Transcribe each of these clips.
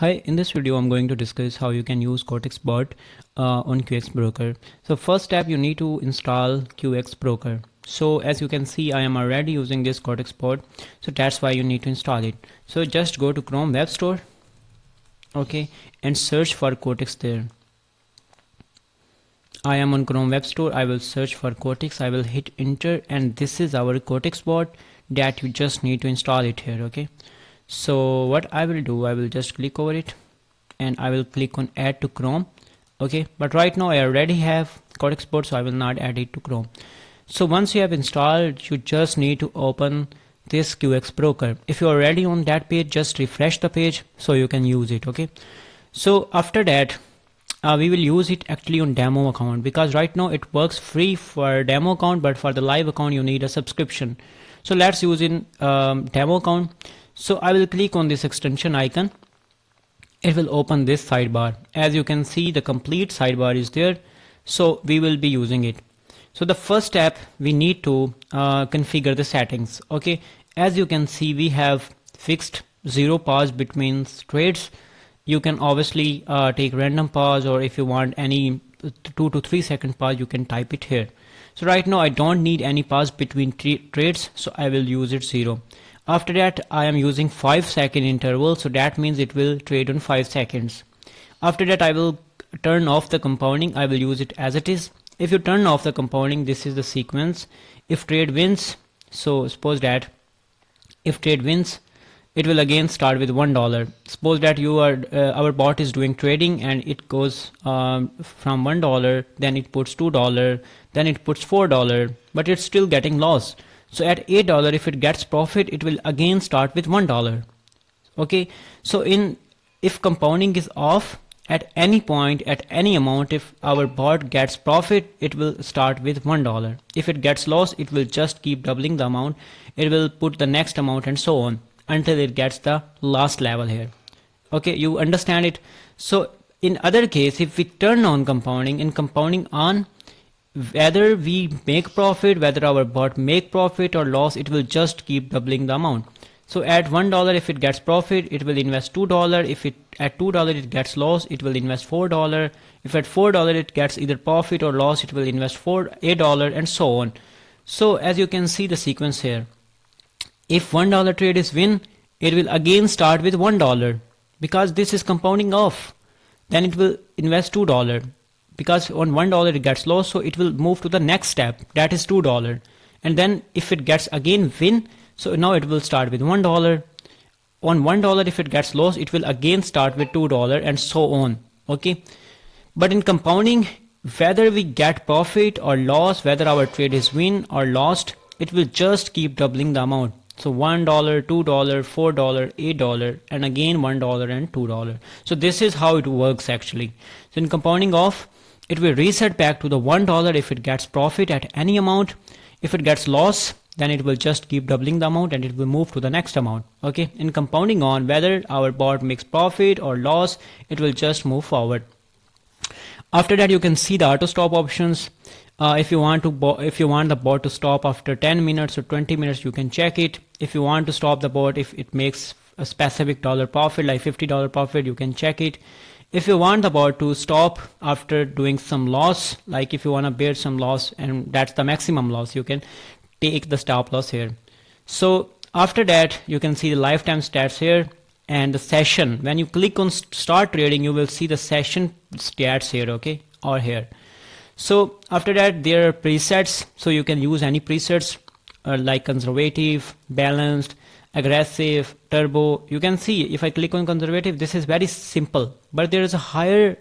Hi, in this video I'm going to discuss how you can use QUOTEX bot on QX Broker. So first step, you need to install QX Broker. So as you can see, I am already using this QUOTEX bot, so that's why you need to install it. So just go to Chrome Web Store, okay, and search for QUOTEX there. I am on Chrome Web Store. I will search for QUOTEX. I will hit enter, and this is our QUOTEX bot that you just need to install it here, okay. So what I will do, I will just click over it and I will click on add to Chrome, okay. But right now I already have QUOTEX bot, so I will not add it to Chrome. So once you have installed, you just need to open this QX Broker. If you're already on that page, just refresh the page so you can use it, okay. So after that, we will use it actually on demo account, because right now it works free for demo account, but for the live account you need a subscription. So let's use in demo account. So I will click on this extension icon. It will open this sidebar. As you can see, the complete sidebar is there, so we will be using it. So the first step, we need to configure the settings, okay. As you can see, we have fixed 0 pause between trades. You can obviously take random pause, or if you want any 2 to 3 second pause, you can type it here. So right now I don't need any pause between trades, so I will use it 0. After that, I am using 5-second interval, so that means it will trade on 5 seconds. After that, I will turn off the compounding. I will use it as it is. If you turn off the compounding, this is the sequence. If trade wins, so suppose that if trade wins, it will again start with $1. Suppose that you are our bot is doing trading and it goes from $1, then it puts $2, then it puts $4, but it's still getting loss. So at $8, if it gets profit, it will again start with $1, okay. So if compounding is off, at any point, at any amount, if our bot gets profit, it will start with $1. If it gets loss, it will just keep doubling the amount. It will put the next amount and so on until it gets the last level here, okay. You understand it? So in other case, if we turn on compounding, in compounding on, whether we make profit, whether our bot make profit or loss, it will just keep doubling the amount. So at $1, if it gets profit, it will invest $2. If it at $2 it gets loss, it will invest $4. If at $4 it gets either profit or loss, it will invest $8 and so on. So as you can see the sequence here, if $1 trade is win, it will again start with $1 because this is compounding off. Then it will invest $2. Because on $1 it gets lost, so it will move to the next step, that is $2. And then if it gets again win, so now it will start with $1. On $1, if it gets lost, it will again start with $2 and so on, okay. But in compounding, whether we get profit or loss, whether our trade is win or lost, it will just keep doubling the amount. So $1, $2, $4, $8, and again $1 and $2. So this is how it works actually. So in compounding off, it will reset back to the $1 if it gets profit at any amount. If it gets loss, then it will just keep doubling the amount and it will move to the next amount, okay. In compounding on, whether our bot makes profit or loss, it will just move forward. After that, you can see the auto stop options. If you want the bot to stop after 10 minutes or 20 minutes, you can check it. If you want to stop the bot if it makes a specific dollar profit, like $50 profit, you can check it. If you want the bot to stop after doing some loss, like if you want to bear some loss and that's the maximum loss, you can take the stop loss here. So after that, you can see the lifetime stats here and the session. When you click on start trading, you will see the session stats here, okay, or here. So after that, there are presets, so you can use any presets like conservative, balanced, aggressive, turbo. You can see if I click on conservative, this is very simple, but there is a higher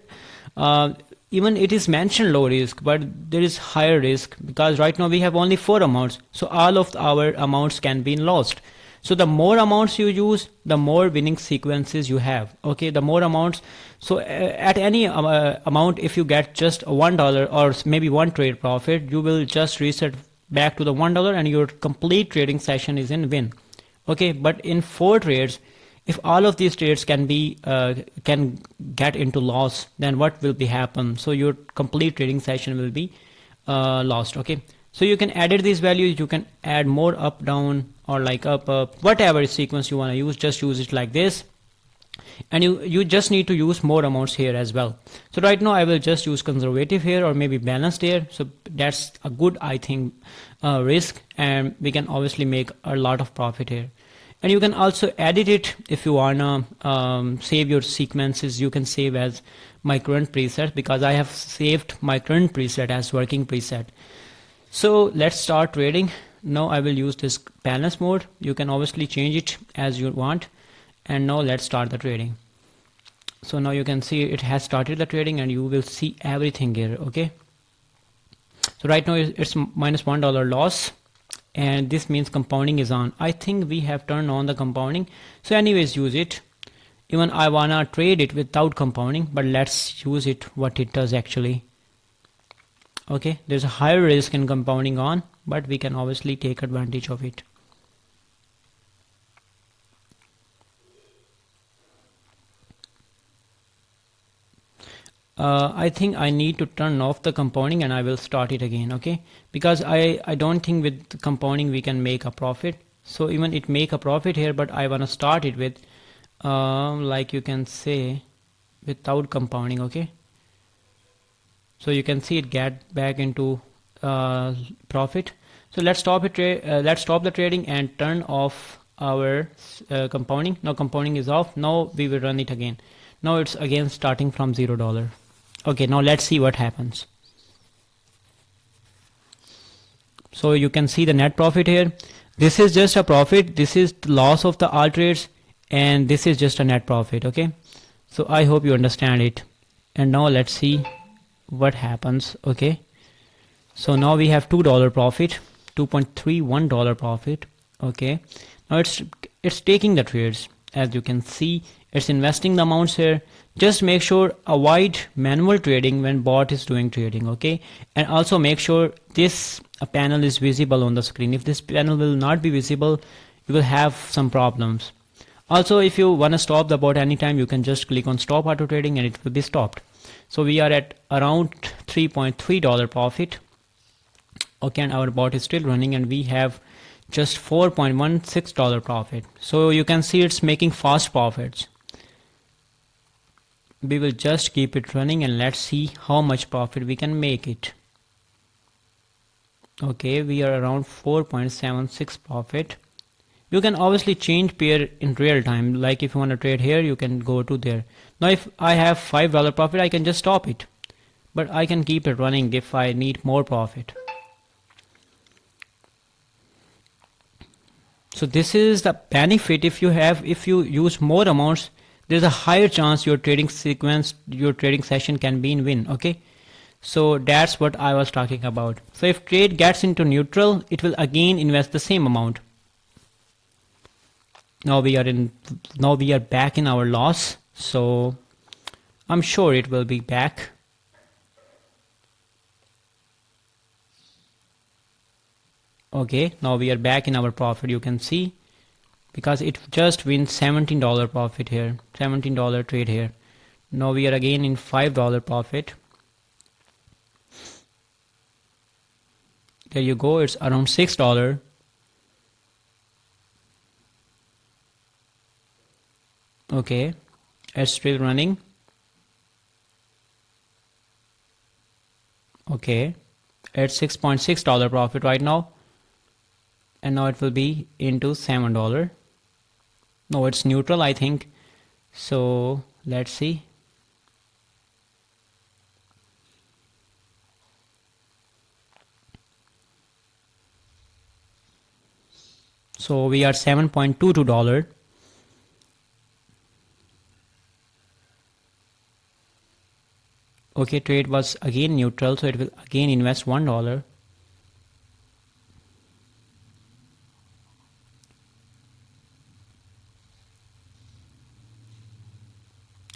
even it is mentioned low risk, but there is higher risk because right now we have only 4 amounts, so all of our amounts can be lost. So the more amounts you use, the more winning sequences you have, okay. The more amounts, so at any amount, if you get just $1 or maybe one trade profit, you will just reset back to the $1 and your complete trading session is in win, okay. But in 4 trades, if all of these trades can get into loss, then what will be happen? So your complete trading session will be lost, okay. So you can edit these values, you can add more up, down, or like up, whatever sequence you want to use, just use it like this. and you just need to use more amounts here as well. So right now I will just use conservative here, or maybe balanced here. So that's a good, I think, risk, and we can obviously make a lot of profit here. And you can also edit it if you wanna save your sequences. You can save as my current preset, because I have saved my current preset as working preset. So let's start trading. Now I will use this balance mode. You can obviously change it as you want. And now let's start the trading. So now you can see it has started the trading, and you will see everything here. Okay, so right now it's minus $1 loss, and this means compounding is on. I think we have turned on the compounding, so anyways use it. Even I wanna trade it without compounding, but let's use it what it does actually. Okay, there's a higher risk in compounding on, but we can obviously take advantage of it. I think I need to turn off the compounding, and I will start it again. Okay, because I don't think with compounding we can make a profit. So even it make a profit here, but I want to start it with like you can say without compounding. Okay, so you can see it get back into profit. So let's stop it. Let's stop the trading and turn off our compounding. Now compounding is off. Now we will run it again. Now it's again starting from $0. Okay, now let's see what happens. So you can see the net profit here. This is just a profit. This is the loss of the all trades, and this is just a net profit. Okay, so I hope you understand it. And now let's see what happens. Okay, so now we have $2 profit, $2.31 profit. Okay, now it's taking the trades. As you can see, it's investing the amounts here. Just make sure avoid manual trading when bot is doing trading. Okay, and also make sure this panel is visible on the screen. If this panel will not be visible, you will have some problems. Also, if you want to stop the bot anytime, you can just click on stop auto trading and it will be stopped. So we are at around $3.3 profit. Okay, and our bot is still running, and we have just $4.16 profit. So you can see it's making fast profits. We will just keep it running, and let's see how much profit we can make it. Okay, we are around 4.76 profit. You can obviously change pair in real time. Like if you want to trade here, you can go to there. Now if I have $5 profit, I can just stop it, but I can keep it running if I need more profit. So this is the benefit. If you use more amounts, there's a higher chance your trading sequence, your trading session can be in win. Okay, so that's what I was talking about. So if trade gets into neutral, it will again invest the same amount. Now we are back in our loss, so I'm sure it will be back. Okay, now we are back in our profit. You can see, because it just wins $17 profit here, $17 trade here. Now we are again in $5 profit. There you go, it's around $6. Okay, it's still running. Okay, it's $6.6 profit right now, and now it will be into $7. No, it's neutral, I think. So let's see. So we are $7.22. Okay, trade was again neutral, so it will again invest $1.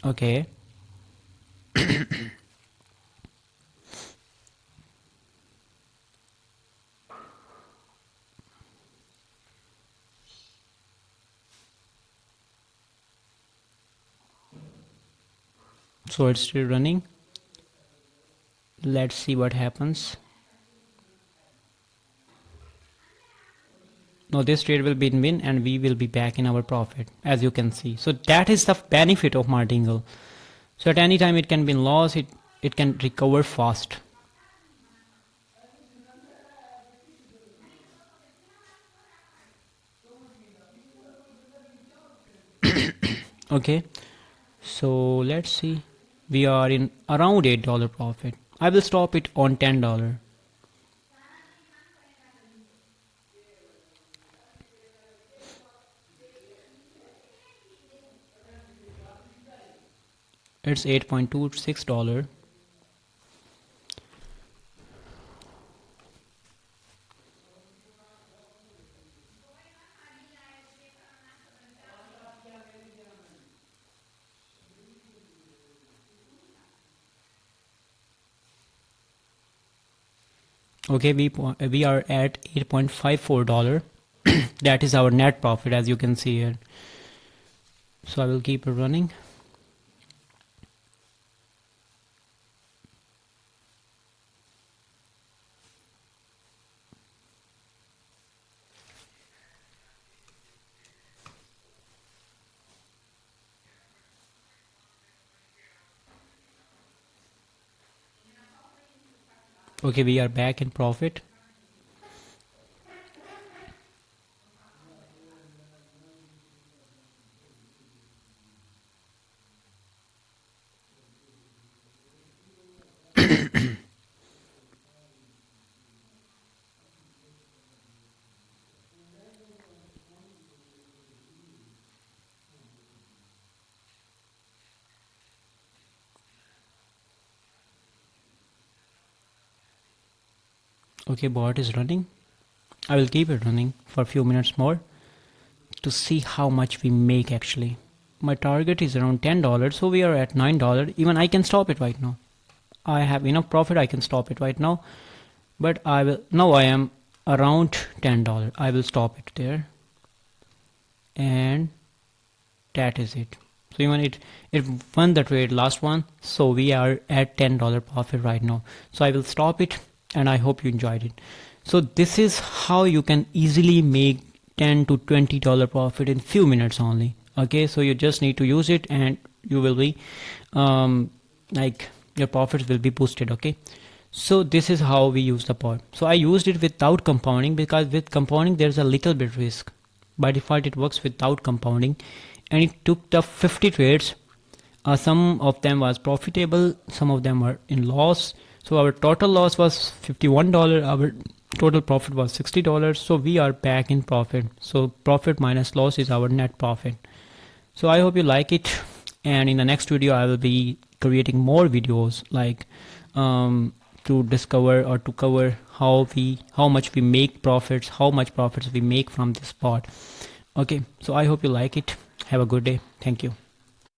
Okay. So it's still running. Let's see what happens. Now this trade will be in win and we will be back in our profit, as you can see. So that is the benefit of Martingale. So at any time it can be in loss, it can recover fast. Okay, so let's see, we are in around $8 profit. I will stop it on $10. It's $8.26. Okay, we are at $8.54. That is our net profit, as you can see here. So I will keep it running. Okay, we are back in profit. Okay, bot is running. I will keep it running for a few minutes more to see how much we make actually. My target is around $10, so we are at $9. Even I can stop it right now. I have enough profit, I can stop it right now. But I will, now I am around $10. I will stop it there. And that is it. So even it won the trade, last one. So we are at $10 profit right now. So I will stop it and I hope you enjoyed it. So this is how you can easily make $10 to $20 profit in few minutes only. Okay, so you just need to use it and you will be like your profits will be boosted. Okay, so this is how we use the bot. So I used it without compounding because with compounding there's a little bit risk. By default it works without compounding, and it took the 50 trades. Some of them was profitable, some of them were in loss. So our total loss was $51, our total profit was $60. So we are back in profit. So profit minus loss is our net profit. So I hope you like it, and in the next video I will be creating more videos like to discover or to cover how much we make profits, how much profits we make from this bot. Okay, so I hope you like it. Have a good day. Thank you.